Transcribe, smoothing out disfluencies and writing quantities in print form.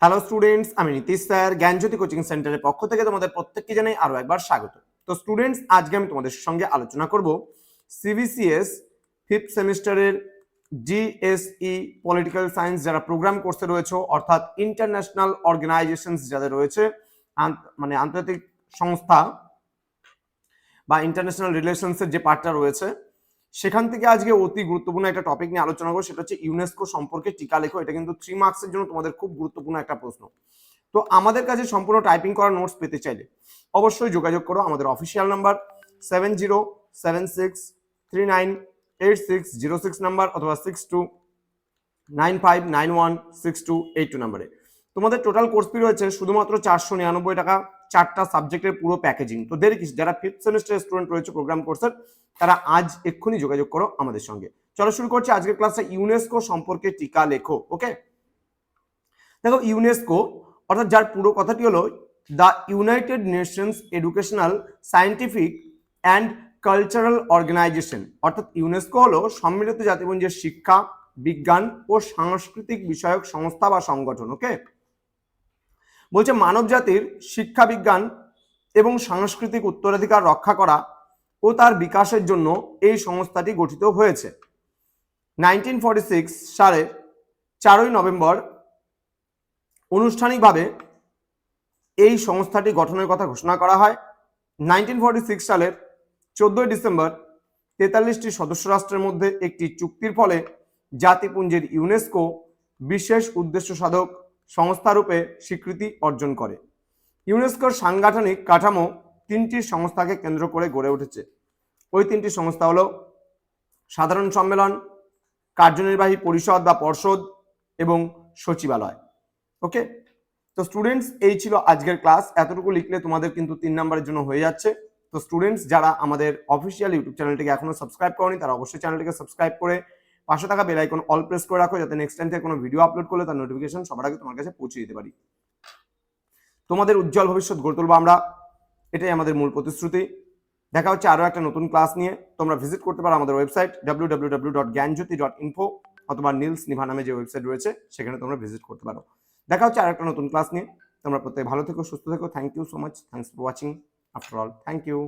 Hello students, আমি Nitish sir জ্ঞানজ্যোতি coaching সেন্টারের পক্ষ থেকে তোমাদের প্রত্যেককে জানাই আরো একবার স্বাগত। তো স্টুডেন্টস, আজকে আমি তোমাদের সঙ্গে আলোচনা করব সিবিসিএস 5th সেমিস্টারের জিএসই পলিটিক্যাল সায়েন্স যারা প্রোগ্রাম কোর্সে রয়েছে, অর্থাৎ ইন্টারন্যাশনাল অর্গানাইজেশনস যাদের রয়েছে, মানে আন্তর্জাতিক সংস্থা বা ইন্টারন্যাশনাল রিলেশনসের যে পার্টটা রয়েছে, সেখান থেকে আজকে অতি গুরুত্বপূর্ণ একটা টপিক নিয়ে আলোচনা করবো। সেটা হচ্ছে ইউনেস্কো সম্পর্কে টিকা লেখো। এটা কিন্তু 3 মার্কসের জন্য তোমাদের খুব গুরুত্বপূর্ণ একটা প্রশ্ন। তো আমাদের কাছে সম্পূর্ণ টাইপিং করা নোটস পেতে চাইলে অবশ্যই যোগাযোগ করো আমাদের অফিসিয়াল নাম্বার 7076398606 নাম্বার অথবা 6295916282 নাম্বারে। তোমাদের টোটাল কোর্স ফি রয়েছে শুধুমাত্র 499 টাকা, 4টা সাবজেক্টের পুরো প্যাকেজিং। তো দেরি কি, যারা 5th সেমিস্টার স্টুডেন্ট রয়েছে প্রোগ্রাম কোর্সের, তারা আজ এক্ষুনি যোগাযোগ করো আমাদের সঙ্গে। চলো শুরু করছি আজকের ক্লাসটা। ইউনেস্কো সম্পর্কে টিকা লেখো। ওকে, দেখো ইউনেস্কো অর্থাৎ যার পুরো কথাটি হলো the united nations educational, scientific and cultural organization, অর্থাৎ ইউনেস্কো হলো সম্মিলিত জাতিপুঞ্জের শিক্ষা, বিজ্ঞান ও সাংস্কৃতিক বিষয়ক সংস্থা বা সংগঠন। ওকে, বলছে মানব জাতির শিক্ষা, বিজ্ঞান এবং সাংস্কৃতিক উত্তরাধিকার রক্ষা করা ও তার বিকাশের জন্য এই সংস্থাটি গঠিত হয়েছে। 1946 সালের 4ই নভেম্বর আনুষ্ঠানিকভাবে এই সংস্থাটি গঠনের কথা ঘোষণা করা হয়। 1946 সালের 14ই ডিসেম্বর 43টি সদস্য রাষ্ট্রের মধ্যে একটি চুক্তির ফলে জাতিপুঞ্জের ইউনেস্কো বিশেষ উদ্দেশ্য সাধক সংস্থারূপে স্বীকৃতি অর্জন করে। ইউনেস্কোর সাংগঠনিক কাঠামো 3টি সংস্থাকে কেন্দ্র করে গড়ে উঠেছে। ওই 3টি সংস্থা হলো সাধারণ সম্মেলন, কার্যনির্বাহী পরিষদ বা পর্ষদ এবং সচিবালয়। ওকে, তো স্টুডেন্টস এই ছিল আজকের ক্লাস। এতটুকু লিখলে তোমাদের কিন্তু 3 নম্বরের জন্য হয়ে যাচ্ছে। তো স্টুডেন্টস, যারা আমাদের অফিসিয়াল ইউটিউব চ্যানেলটিকে এখনো সাবস্ক্রাইব করনি, তারা অবশ্যই চ্যানেলটিকে সাবস্ক্রাইব করে পাশে থাকা বেল আইকন অল প্রেস করে রাখো, যাতে নেক্সট টাইম থেকে কোনো ভিডিও আপলোড করলে তার নোটিফিকেশন সবার আগে তোমার কাছে পৌঁছে দিতে পারি। তোমাদের উজ্জ্বল ভবিষ্যৎ গড়ে তুলবো আমরা, এটাই আমাদের মূল প্রতিশ্রুতি। দেখা হচ্ছে আরো একটা নতুন ক্লাস নিয়ে। তোমরা ভিজিট করতে পারো আমাদের ওয়েবসাইট www.gyanjyoti.info অথবা নীলস নিভা নামে যে ওয়েবসাইট রয়েছে সেখানে তোমরা ভিজিট করতে পারো। দেখা হচ্ছে আর একটা নতুন ক্লাস নিয়ে। তোমরা প্রত্যেকে ভালো থেকো, সুস্থ থেকো। Thank you so much. Thanks for watching after all. Thank you.